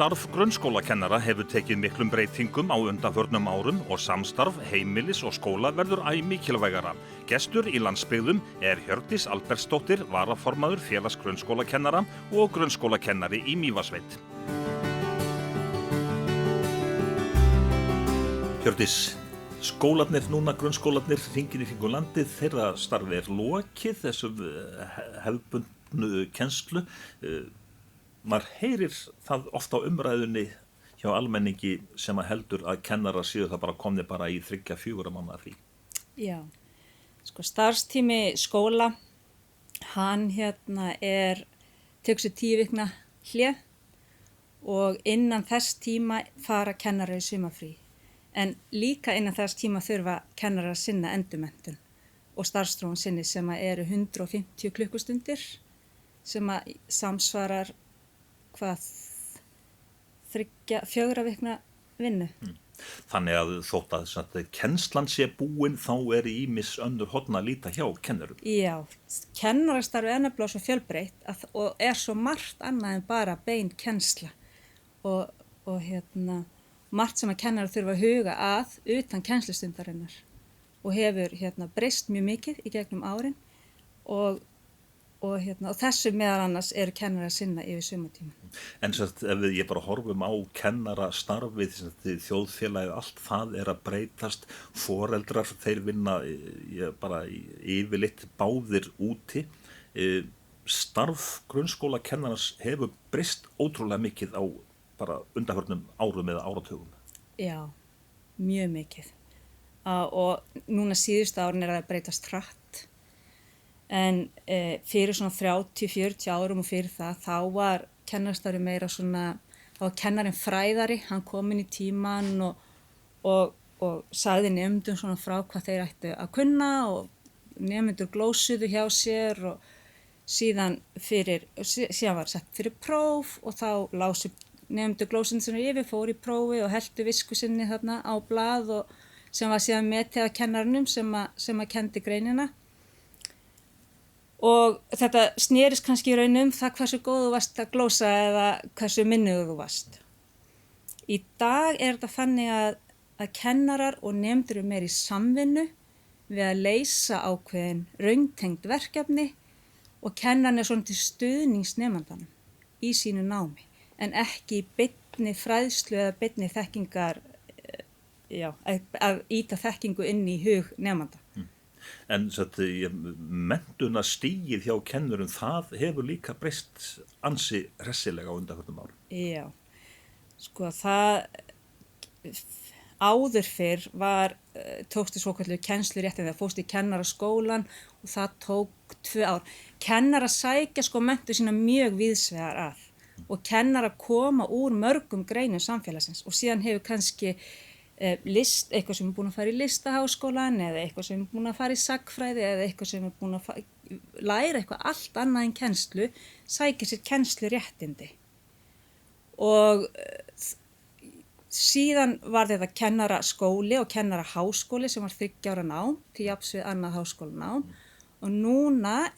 Starf grunnskólakennara hefur tekið miklum breytingum á undanförnum árum og samstarf heimilis og skóla verður æ mikilvægara. Gestur í landsbyggðum Hjördís Albertsdóttir, varaformaður félags grunnskólakennara og grunnskólakennari í Mývatnssveit. Hjördís, skólarnir núna, grunnskólarnir hringinn í kringum landið, þeirra starfi lokið, þessum hefðbundnu kennslu. Maður heyrir það oft á umræðunni hjá almenningi sem heldur að kennarar séu það komnir í 3-4 mánaða frí. Já, starfstími skóla, hann tekur sér 10 vikna hlé og innan þess tíma fara kennarar í sumarfrí. En líka innan þess tíma þurfa kennarar að sinna endurmenntun og starfsþróun sinni sem eru 150 klukkustundir sem samsvarar 4 vikna vinnu. Þannig að þótt að kennslan sé búin þá ýmis önnur horn að líta hjá kennurum. Já, kennarastarfi nefnilega svo fjölbreytt og svo margt annað en bara bein kennsla og margt sem að kennarar þurfa að huga að utan kennslustundarinnar og hefur breyst mjög mikið í gegnum árin og þessu meðal annars eru kennarar að sinna yfir sumartíma. En ef ég horfum á kennarastarfið, þjóðfélagið, allt það að breytast, foreldrar, þeir vinna yfirleitt báðir úti. Starf grunnskólakennarans hefur breyst ótrúlega mikið á undanförnum árum eða áratugum. Já, mjög mikið. Og núna síðustu árin að breytast hratt. En fyrir svona 30-40 árum og fyrir það, þá var kennarastarfi meira þá var kennarinn fræðari, hann kom inn í tímann og sagði nemendum svona frá hvað þeir ættu að kunna og nemendur glósuðu hjá sér og síðan var sett fyrir próf og þá lásu nemendur glósuðu svona yfir, fór í prófi og helltu visku sinni þarna á blað og sem var síðan metið af kennarunum sem að kendi greinina. Og þetta snerist kannski í raun það hversu góð þú varst að glósa eða hversu minnugur þú varst. Í dag þetta þannig að kennarar og nemendur meira í samvinnu við að leysa ákveðin raungtengd verkefni og kennarinn svona til stuðnings nemandanum í sínu námi en ekki í beinni fræðslu eða beinni þekkingar, að ýta þekkingu inn í hug nemanda. En menntunarstigið hjá kennurum, það hefur líka breyst ansi hressilega á undanförnum árum. Já, það áður fyrr tókstu svokölluðu kennsluréttindi, það fórst í kennaraskólan og það tók 2 ár. Kennarar sækja menntun sína mjög víðsvegar að og kennarar koma úr mörgum greinum samfélagsins og síðan hefur kannski eitthvað sem búin að fara í listaháskólan eða eitthvað sem búin að fara í sagnfræði eða eitthvað sem búin að læra eitthvað allt annað en kennslu, sækir sér kennsluréttindi. Og síðan var þetta kennaraskóli og kennaraháskóli sem var 3 ára nám til jafns við annað háskólanám og núna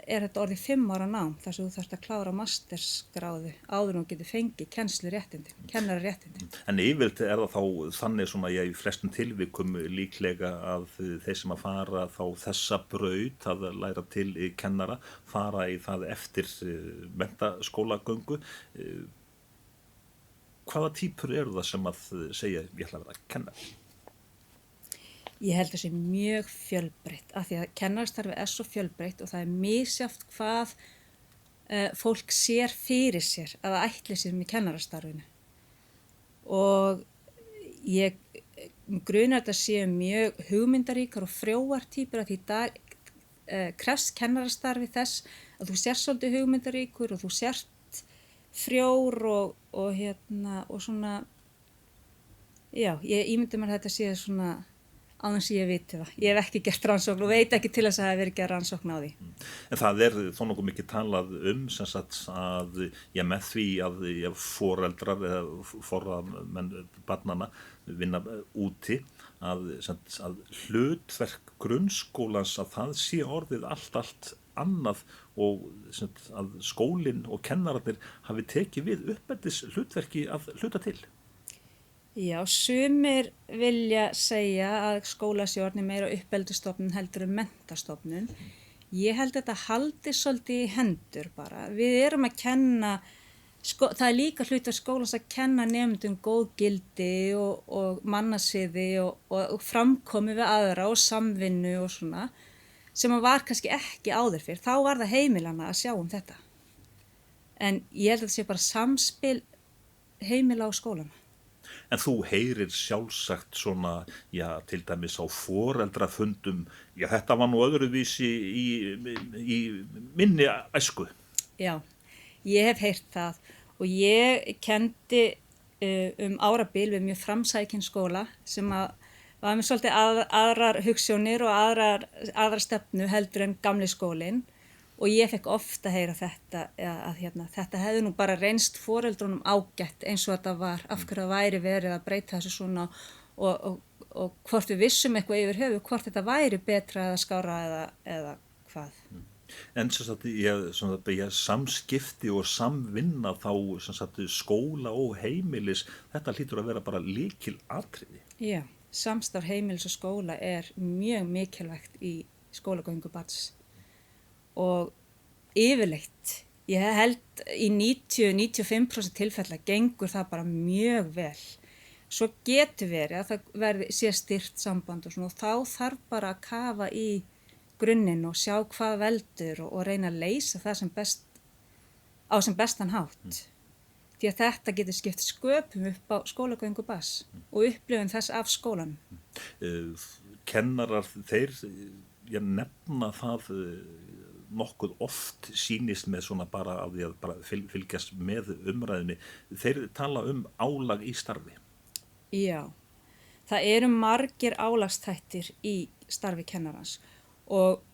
þetta orðið 5 ára nám þar sem þú þarft að klára mastersgráðu áður en þú getur fengið kennsluréttindi, kennararéttindi. En yfirleitt það þá þannig í flestum tilvikum líklega að þeir sem að fara þá þessa braut að læra til kennara fara í það eftir menntaskólagöngu. Hvaða týpur eru það sem að segja ég ætla að vera kennari? Ég held það sé mjög fjölbreytt af því að kennarastarfi svo fjölbreytt og það misjafnt hvað fólk sér fyrir sér að ætli sér með kennarastarfinu. Og ég grunar þetta séu mjög hugmyndaríkar og frjóar týpur af því í dag krefst kennarastarfi þess að þú sért svolítið hugmyndaríkur og þú sért frjór og svona, ég ímyndi mér að þetta sé svona á þess að ég viti það. Ég hef ekki gert rannsókn og veit ekki til þess að það hafi verið gerð rannsókn á því. En það þó nokkuð mikið talað sem sagt að með því að foreldrar eða forráðamenn barnanna vinna úti að hlutverk grunnskólans að það sé orðið allt annað og að skólinn og kennararnir hafi tekið við uppeldis hlutverki að hluta til. Já, sumir vilja segja að skólastjórn er meira uppeldisstofnun heldur en menntastofnun. Ég held að þetta haldi svolítið í hendur bara. Við erum að kenna, það er líka hluti af skólans að kenna nemendum góð gildi og mannasiði og framkomi við aðra og samvinnu og svona, sem var kannski ekki áður fyrr. Þá var það heimilana að sjá þetta. En ég held að þetta sé bara samspil heimila og skólana. En þú heyrir sjálfsagt svona, já, til dæmis á foreldrafundum, já, þetta var nú öðruvísi í minni æsku. Já, ég hef heyrt það og ég kendi árabil við mjög framsækinn skóla sem var með svolítið aðrar hugsjónir og aðrar stefnu heldur en gamli skólinn. Og ég fekk ofta að heyra þetta, að þetta hefði nú bara reynst foreldrunum ágætt eins og þetta var, af hverju það væri verið að breyta þessu svona og hvort við vissum eitthvað yfir höfuð, hvort þetta væri betra eða skára eða hvað. En samskipti og samvinna þá skóla og heimilis, þetta hlýtur að vera bara lykilatriði. Já, samstarf heimilis og skóla er mjög mikilvægt í skólagöngu barns. Og yfirleitt, ég held í 90-95% tilfella gengur það bara mjög vel. Svo getur verið að það sé styrkt samband og svona og þá þarf bara að kafa í grunninn og sjá hvað veldur og reyna að leysa það sem bestan hátt. Því að þetta getur skipt sköpum upp á skólagöngu barns og upplifun þess af skólanum. Kennarar, þeir nefna það nokkuð oft sýnist með svona bara af því að bara fylgjast með umræðinni. Þeir tala álag í starfi. Já, það eru margir álagstættir í starfi kennarans og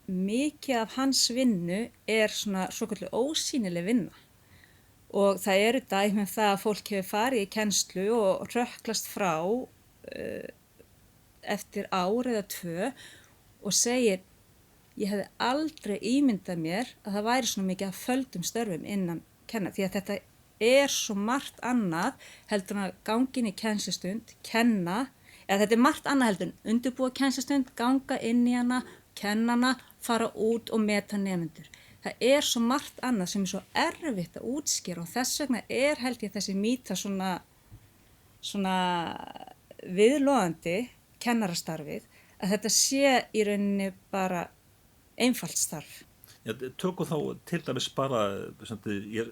mikið af hans vinnu er svona svokölluð ósýnileg vinna. Og það eru dæmi það að fólk hefur farið í kennslu og rökklast frá eftir ár eða 2 og segir ég hefði aldrei ímyndað mér að það væri svona mikið að földum störfum innan kenna því að þetta er svo margt annað heldur en að gangin í kennslustund, kenna, eða þetta er margt annað heldur en undirbúa kennslustund, ganga inn í hana, kenna hana, fara út og meta nemendur. Það er svo margt annað sem er svo erfitt að útskýra og þess vegna held ég þessi mýta svona viðloðandi kennarastarfið að þetta sé í rauninni bara einfalt starf. Ja, tökum þá til dæmis bara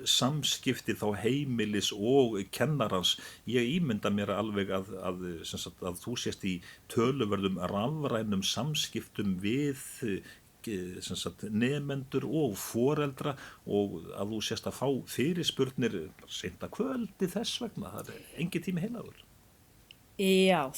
samskipti þá heimilis og kennarans. Ég ímynda mér alveg að þú sést í töluverðum rafrænum samskiptum við nemendur og foreldra og að þú sést að fá fyrirspurnir seint að kvöldi þess vegna. Það er engin tími heilagur. Já,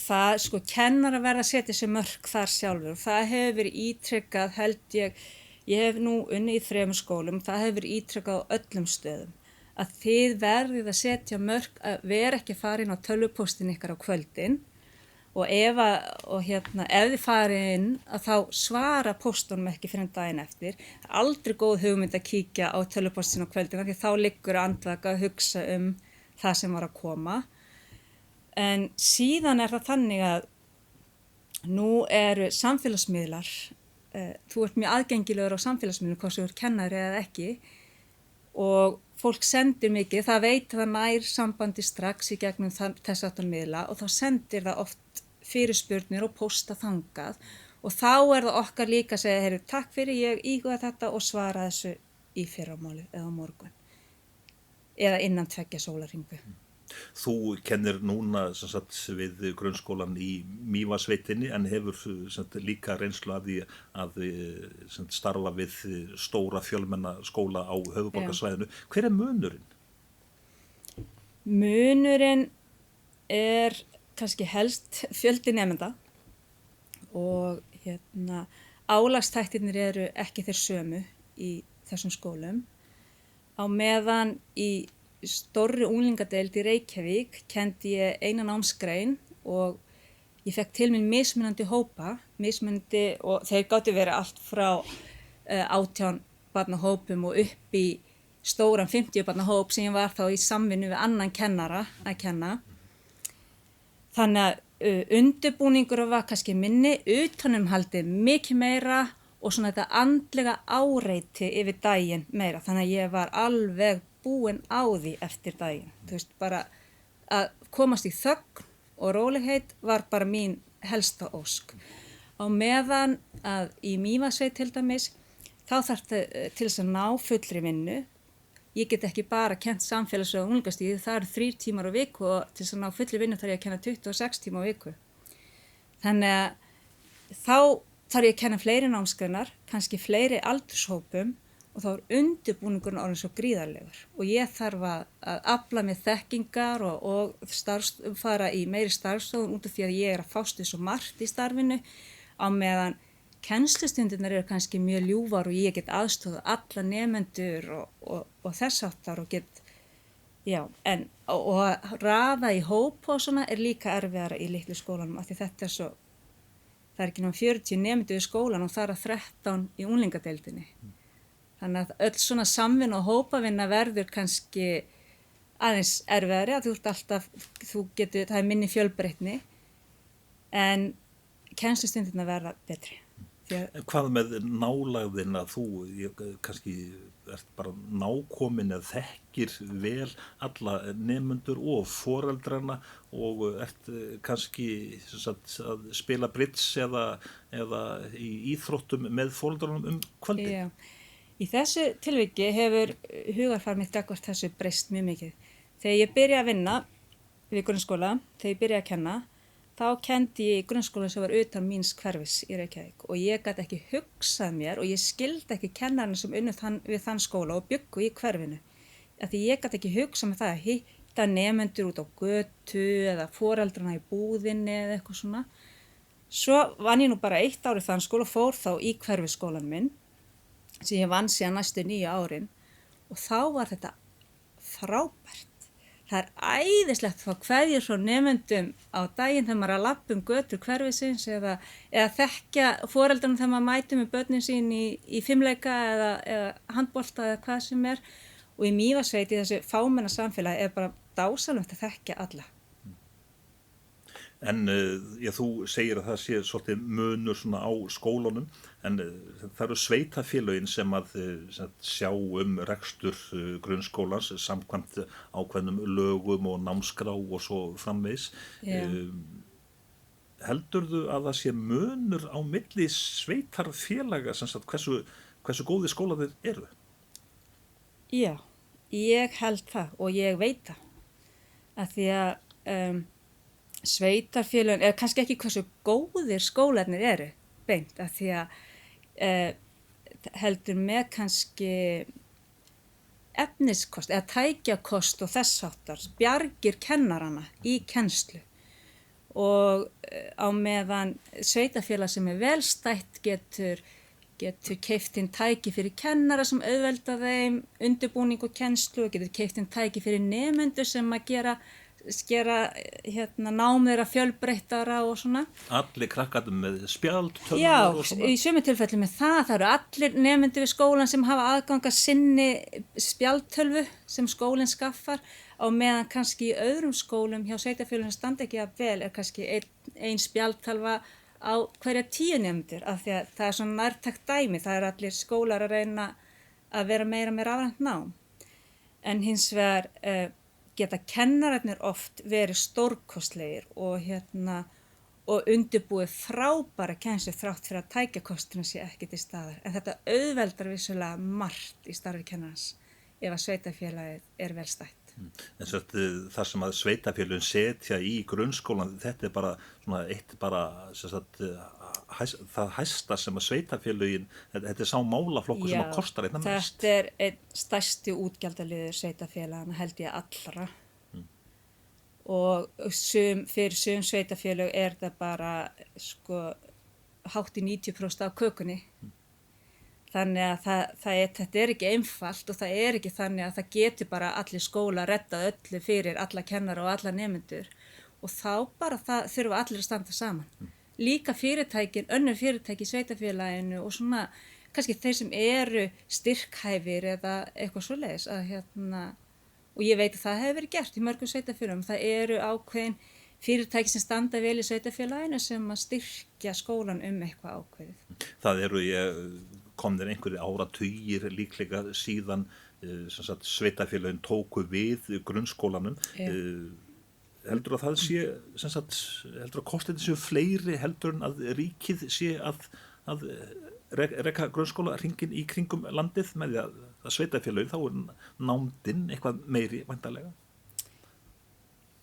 kennarar verða að setja sér mörk þar sjálfur og það hefur verið ítrekkað held ég hef nú unnið í 3 skólum, það hefur verið ítrekkað á öllum stöðum að þið verðið að setja mörk að vera ekki farin á tölvupóstin ykkar á kvöldin og ef þið farið inn að þá svara póstunum ekki fyrir daginn eftir. Það er aldrei góð hugmynd að kíkja á tölvupóstin á kvöldin því þá liggur andvaka að hugsa það sem var að koma. En síðan það þannig að nú eru samfélagsmiðlar, þú ert mjög aðgengilegur á samfélagsmiðlum hvort þú ert kennari eða ekki og fólk sendir mikið, það veit að það nær sambandi strax í gegnum þess aftan miðla og þá sendir það oft fyrirspurnir og pósta þangað og þá það okkar líka að segja, takk fyrir ég íhuga þetta og svara þessu í fyrramálið eða á morgun eða innan 2 sólarhringa. Þú kennir núna við grunnskólan í Mývatnssveitinni en hefur líka reynslu af því að starfa við stóra fjölmenna skóla á höfuðborgarsvæðinu. Hver er munurinn? Munurinn er kannski helst fjöldi nemenda og álagstættirnir eru ekki þeir sömu í þessum skólum. Á meðan í stórri unglingadeild í Reykjavík kenndi ég eina námsgrein og ég fekk til mín mismunandi hópa, og þeir gátu verið allt frá 18 barnahópum og upp í stóran 50 barnahóp sem ég var þá í samvinnu við annan kennara að kenna. Þannig að undirbúningur var kannski minni, utanumhaldið mikið meira og svona þetta andlega áreiti yfir daginn meira. Þannig að ég var alveg búin á því eftir daginn. Þú veist, bara að komast í þögn og rólegheit var bara mín helsta ósk. Á meðan að í Mývatnssveit til dæmis, þá þarf til þess að ná fullri vinnu. Ég get ekki bara kennt samfélagsfræði og unglingastíð, það eru 3 tímar á viku og til þess að ná fullri vinnu þarf ég að kenna 26 tíma á viku. Þannig að þá þarf ég að kenna fleiri námsgreinar, kannski fleiri aldurshópum og þá undirbúningurinn orðinn svo gríðarlegur. Og ég þarf að afla með þekkingar og fara í meiri starfstofun út af því að ég að fást við svo margt í starfinu á meðan kennslustundirnar eru kannski mjög ljúfar og ég get aðstoða alla nemendur og þess áttar og get, og að raða í hóp og svona er líka erfiðara í litlu skólanum af því þetta er svo, það er ekki náttúrulega 40 nemendur í skólan og það er 13 í unglingadeildinni. Þannig að öll svona samvinna og hópavinna verður kannski aðeins erfiðari að það er minni fjölbreytni en kennslustundirnar verða betri. Hvað með nálægðina þú kannski ert bara nákomin eða þekkir vel alla nemendur og foreldrana og ert kannski að spila bridge eða í íþróttum með foreldrarnum kvöldin? Já, í þessu tilviki hefur hugarfar mitt gagnvart þessu breyst mjög mikið. Þegar ég byrjaði að vinna við grunnskóla, þegar ég byrjaði að kenna, þá kenndi ég í grunnskóla sem var utan míns hverfis í Reykjavík og ég gat ekki hugsað mér og ég skildi ekki kennarinn sem unnu við þann skóla og byggu í hverfinu. Því ég gat ekki hugsað mér það að hitta nemendur út á götu eða foreldrana í búðinni eða eitthvað svona. Svo vann ég nú bara 1 ár í þann skóla og fór þá í hverfisskólan minn sem ég vann síðan næstu 9 árin og þá var þetta frábært. Það er æðislegt að fá kveðjur frá nemendum á daginn þegar maður er að labba götur hverfisins eða þekkja foreldrarna þegar maður mætir með börnin sín í fimleika eða handbolta eða hvað sem er. Og í Mývatnssveit í þessu fámenna samfélagi er bara dásamlegt að þekkja alla. En þú segir að það sé svolítið munur svona á skólunum, en það eru sveitafélögin sem sjá rekstur grunnskólans samkvæmt ákveðnum lögum og námskrá og svo framvegis. Heldurðu að það sé munur á milli sveitarfélaga, hversu góði skólarnir eru? Já, ég held það og ég veit það. Af því að sveitarfélögin, eða kannski ekki hversu góðir skólarnir eru beint, af því að heldur með kannski efniskost eða tækjakost og þess háttar bjargir kennarana í kennslu og á meðan sveitarfélag sem er vel stætt getur keypt inn tæki fyrir kennara sem auðvelda þeim undirbúning og kennslu og getur keypt inn tæki fyrir nemendur sem að gera nám þeirra fjölbreyttara og svona. Allir krakkarnir með spjaldtölvur og svona? Já, í sömu tilfelli með það eru allir nemendur við skólan sem hafa aðgang að sinni spjaldtölvu sem skólinn skaffar á meðan kannski í öðrum skólum hjá sveitarfélögum standa ekki að vel er kannski ein spjaldtölva á hverja 10 nemendur af því að það er svona nærtækt dæmi, það er allir skólar að reyna að vera meira með rafrænt nám. En hins vegar geta kennararnir oft verið stórkostlegir og undirbúið frábæra kennslu þrátt fyrir að tækjakosturinn sé ekki til staðar. En þetta auðveldar vissulega margt í starfi kennarans ef að sveitarfélagið er vel stætt. En það sem að sveitarfélögin setja í grunnskólan, þetta er bara það hæsta sem að sveitarfélögin, þetta er sá málaflokkur sem að kostar einna mest. Þetta er einn stærsti útgjaldaliður sveitarfélagana held ég allra. Og fyrir sum sveitarfélög er það bara hátt í 90% af kökunni. Þannig að þetta er ekki einfalt og það er ekki þannig að það getur bara allir skóla reddað öllu fyrir alla kennara og alla nemendur og þá bara það þurfa allir að standa saman. Líka fyrirtækin, önnur fyrirtæki í sveitarfélaginu og svona kannski þeir sem eru styrkhæfir eða eitthvað svoleiðis og ég veit að það hefur verið gert í mörgum sveitarfélögum. Það eru ákveðin fyrirtæki sem standa vel í sveitarfélaginu sem að styrkja skólan eitthvað ákveðið. Það eru komnir einhverjir áratugir líklega síðan sveitarfélögin tóku við grunnskólanum. Heldur að það sé, heldur að kostirnir séu fleiri heldur en að ríkið sé að reka grunnskóla hringinn í kringum landið með því að sveitarfélögin, þá nándin eitthvað meiri væntanlega?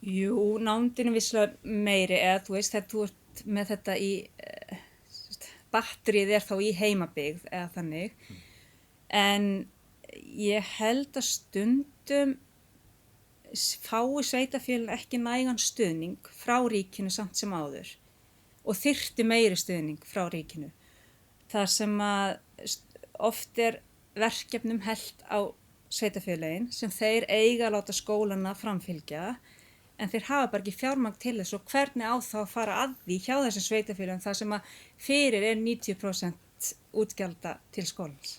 Jú, nándin visslega meiri, eða þú veist, þegar þú ert með þetta í, batterið þá í heimabyggð eða þannig, en ég held að stundum fái sveitarfélögin ekki nægan stuðning frá ríkinu samt sem áður og þyrfti meiri stuðning frá ríkinu. Það sem að oft verkefnum hellt á sveitarfélögin sem þeir eiga að láta skólana framfylgja en þeir hafa bara ekki fjármagn til þess og hvernig á þá að fara að því hjá þessum sveitarfélögum þar sem að fyrir 90% útgjalda til skólans.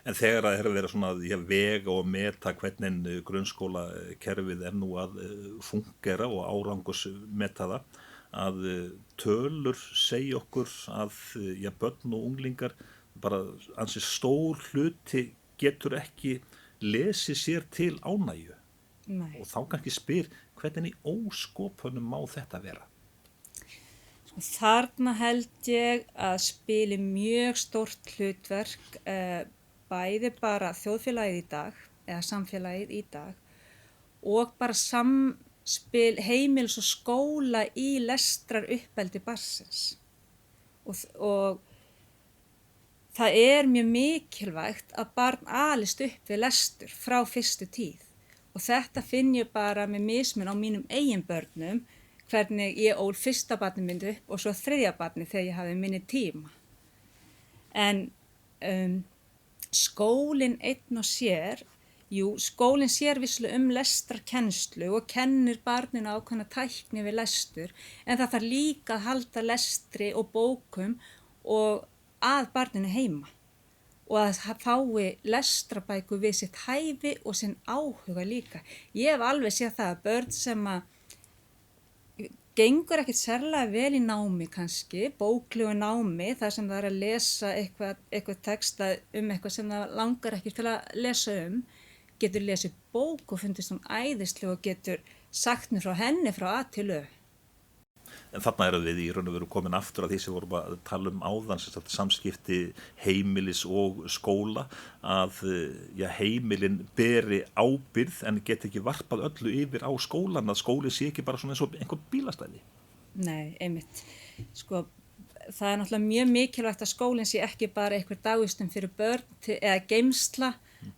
En þegar það að vera svona vega og meta hvernig grunnskólakerfið nú að fungera og árangurs meta það, að tölur segja okkur að börn og unglingar bara ansi stór hluti getur ekki lesið sér til ánægju. Nei. Og þá kannski spyr hvernig í óskopunum má þetta vera? Þarna held ég að spili mjög stórt hlutverk bæði bara þjóðfélagið í dag eða samfélagið í dag og bara samspil heimilis og skóla í lestrar uppeldi barnsins og það mjög mikilvægt að barn alist upp við lestur frá fyrstu tíð og þetta finn ég bara með mismun á mínum eigin börnum hvernig ég ól fyrsta barni myndi upp og svo þriðja barni þegar ég hafði minni tíma. En skólinn einn og sér, skólinn sér visslega lestrarkennslu og kennir barninu ákveðna tækni við lestur en það þarf líka að halda lestri og bókum og að barninu heima og að fái lestrabækur við sitt hæfi og sinn áhuga líka. Ég hef alveg séð það að börn sem að gengur ekkert sérlega vel í námi kannski, bóklegu námi, þar sem það að lesa eitthvað texta eitthvað sem það langar ekki til að lesa getur lesið bók og fundist hún æðisleg og getur sagt mér frá henni frá A til Ö. En þarna við í raun og veru komin aftur að því sem vorum að tala áðan, samskipti heimilis og skóla, að heimilin beri ábyrgð en get ekki varpað öllu yfir á skólan, að skóli sé ekki bara svona eins og einhver bílastæði. Nei, einmitt. Það náttúrulega mjög mikilvægt að skólinn sé ekki bara einhver dagvistum fyrir börn eða geymsla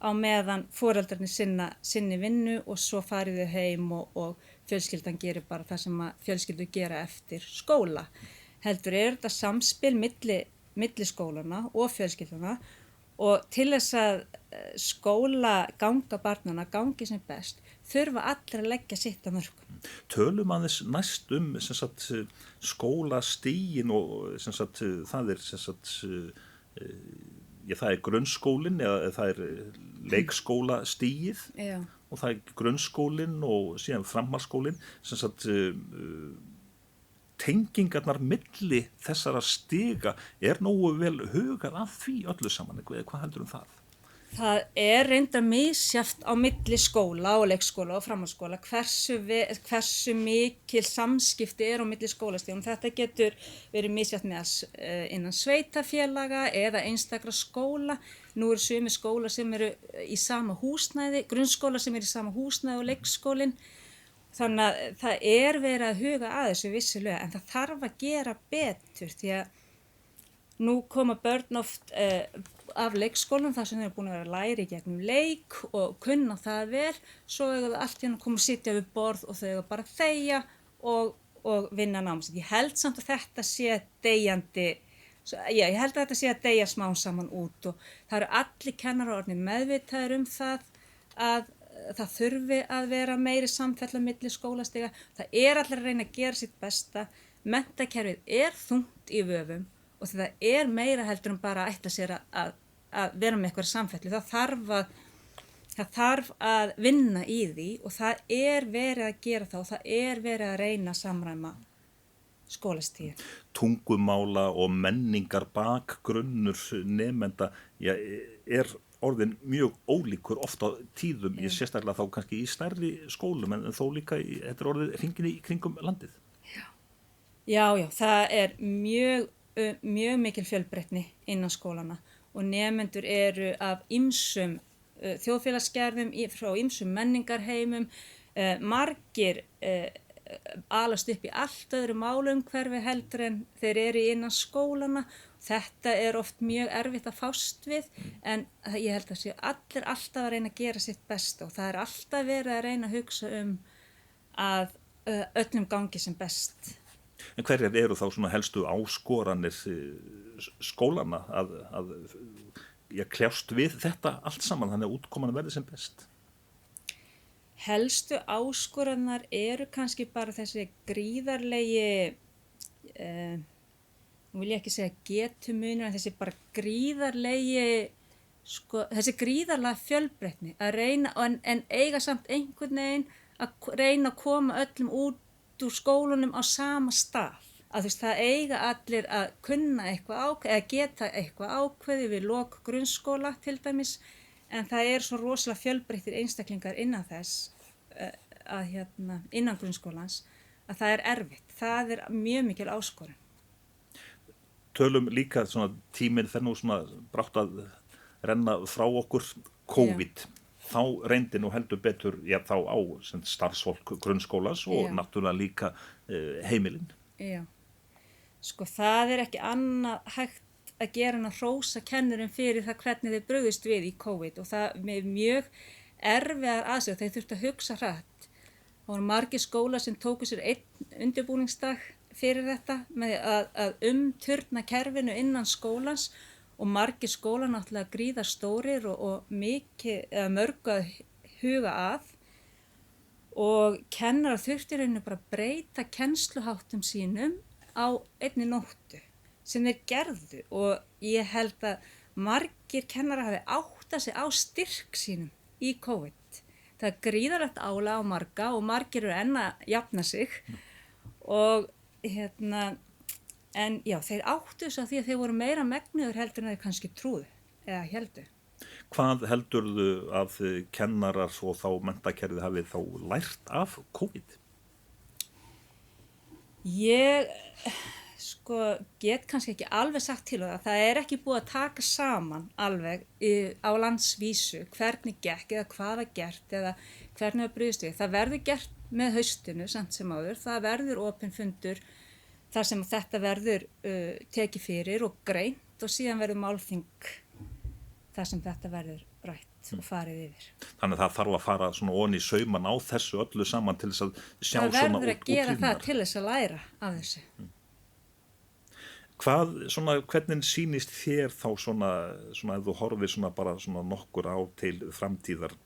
á meðan foreldrarnir sinni vinnu og svo farið þau heim og fjölskyldan gerir bara það sem að fjölskyldur gera eftir skóla. Heldur þetta samspil milli skólana og fjölskyldana og til þess að skóla ganga barnana gangi sem best þurfa allir að leggja sitt að mörkum. Tölum aðeins næst skólastigin og það grunnskólinn eða það leikskólastigið. Já. Og það grunnskólinn og síðan framhaldsskólinn, tengingarnar milli þessara stiga nógu vel hugað að því öllu saman, hvað heldur það? Það reyndar misjafnt á milli skóla og leikskóla og framhaldsskóla hversu mikil samskipti á milli skólastigum. Þetta getur verið misjafnt með innan sveitarfélaga eða einstakra skóla. Nú sumir skólar sem eru í sama húsnæði, grunnskólar sem eru í sama húsnæði og leikskólinn. Þannig að það verið að huga að þessu vissilega en það þarf að gera betur því að nú koma börn oft af leikskólum þar sem þau búin að vera að læra í gegnum leik og kunna það vel, svo það allt í hennu koma að sitja við borð og þau bara þegja og vinna námsið. Ég held samt að þetta sé deyjandi, ég held að þetta sé að deyja smám saman út og það eru allir kennarar orðnir meðvitaðir það að það þurfi að vera meiri samfella milli skólastiga. Það allir að reyna að gera sitt besta, menntakerfið þungt í vöfum og það meira heldur en bara að ætla sér að að vera með eitthvað samfellu, það þarf að vinna í því og það verið að gera það og það verið að reyna að samræma skólastíð. Tungumála og menningar bakgrunnur nemenda orðin mjög ólíkur oft á tíðum, ég sérstaklega þá kannski í stærri skólum en þó líka þetta orðið hringin í kringum landið. Já, það mjög mikil fjölbreytni innan skólana og nemendur eru af ýmsum þjóðfélagsgerðum, frá ýmsum menningarheimum, margir alast upp í allt öðru málumhverfi heldur en þeir eru innan skólana. Þetta oft mjög erfitt að fást við en ég held að sé allir alltaf að reyna að gera sitt besta og það alltaf verið að reyna að hugsa að öllum gangi sem best. En hverjar eru þá svona helstu áskoranir skólana að kljást við þetta allt saman þannig að útkoman verði sem best? Helstu áskoranar eru kannski bara þessi gríðarlegi, nú vil ég ekki segja getumunur, en þessi bara gríðarlegi, þessi gríðarlega fjölbreytni að reyna, en eiga samt einhvern veginn að reyna að koma öllum út úr skólunum á sama stað. Að það eiga allir að kunna eitthvað eða geta eitthvað ákveði við lok grunnskóla til dæmis, en það svo rosalega fjölbreyttir einstaklingar innan þess, innan grunnskólans, að það erfitt. Það mjög mikil áskorun. Tölum líka svona tíminn þegar nú svona brátt að renna frá okkur COVID. Þá reyndi nú heldur betur þá á starfsfólk grunnskólans og náttúrulega líka heimilin. Já. Það ekki annað hægt að gera en að hrósa kennurum fyrir það hvernig þeir brugðust við í COVID og það með mjög erfiðar aðstöður, þeir þurftu að hugsa hratt. Það voru margir skólar sem tóku sér einn undirbúningsdag fyrir þetta með að umturna kerfinu innan skólans og margir skólar náttúrulega gríðar stórir og mörgu að huga að og kennarar þurftu reynu bara að breyta kennsluháttum sínum á einni nóttu sem þeir gerðu og ég held að margir kennarar hafi áttað sig á styrk sínum í COVID. Það gríðarlegt álag á marga og margir eru enn að jafna sig og en já, þeir áttu þess að því að þeir voru meira megnuður heldur en þeir kannski trúðu eða heldu. Hvað heldurðu að kennarar og þá menntakerfið hafið þá lært af COVID? Ég get kannski ekki alveg sagt til það ekki búið að taka saman alveg á landsvísu hvernig gekk eða hvað gert eða hvernig brugðist við. Það verður gert með haustinu samt sem áður, það verður opinn fundur þar sem þetta verður tekið fyrir og greint og síðan verður málþing þar sem þetta verður rætt og farið yfir. Þannig að það þarf að fara svona ofan í sauman á þessu öllu saman til þess að sjá svona útlínurnar. Það verður að gera það til þess að læra af þessu. Hvernig sýnist þér þá svona ef þú horfir svona bara svona nokkur ár til framtíðar,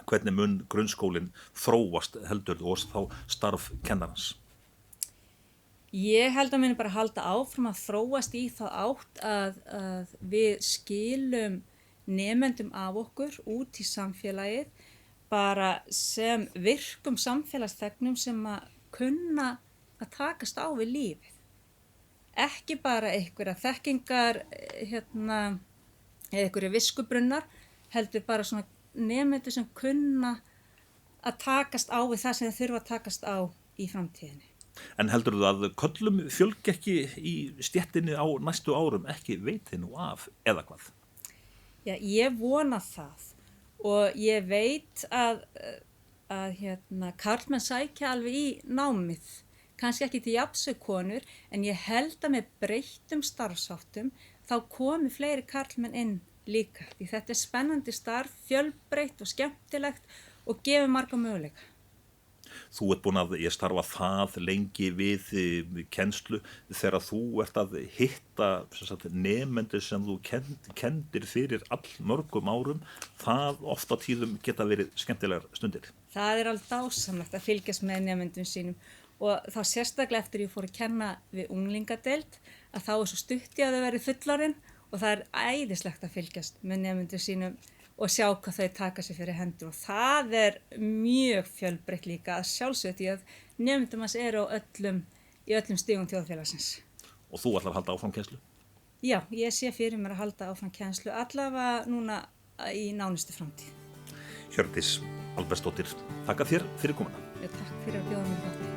hvernig mun grunnskólinn þróast heldur og þá starf kennarans? Ég held að muni bara halda áfram að þróast í þá átt að við skilum nemendum af okkur út í samfélagið bara sem virkum samfélagsþegnum sem að kunna að takast á við lífið. Ekki bara einhverja þekkingar eða einhverja viskubrunnar, heldur bara svona nemendur sem kunna að takast á við það sem þeir þurfa að takast á í framtíðinni. En heldur þú að köllum fjölgi ekki í stéttinni á næstu árum, ekki veitir nú af eða hvað? Já, ég vona það og ég veit að karlmenn sækja alveg í námið, kannski ekki til jafns við konur, en ég held að með breyttum starfsháttum þá komi fleiri karlmenn inn líka. Því þetta spennandi starf, fjölbreytt og skemmtilegt og gefur marga möguleika. Þú ert búin að starfa það lengi við kennslu þegar þú ert að hitta nemendur sem þú kendir fyrir allmörgum árum, það oft á tíðum geta verið skemmtilegar stundir. Það alveg dásamlegt að fylgjast með nemendum sínum og þá sérstaklega eftir ég fór að kenna við unglingadeild að þá svo stutt ég að þau verið fullorðin og og það æðislegt að fylgjast með nemyndur sínum og sjá hvað þau taka sér fyrir hendur og það mjög fjölbreytt líka að sjálfsögðu því að nemyndur manns eru í öllum stigum þjóðfélagsins. Og þú ætlar að halda áfram kennslu? Já, ég sé fyrir mér að halda áfram kennslu allavega núna í nánustu framtíð. Hjördís Albertsdóttir, þakka þér fyrir komuna. Takk fyrir að bjóða mér þátt.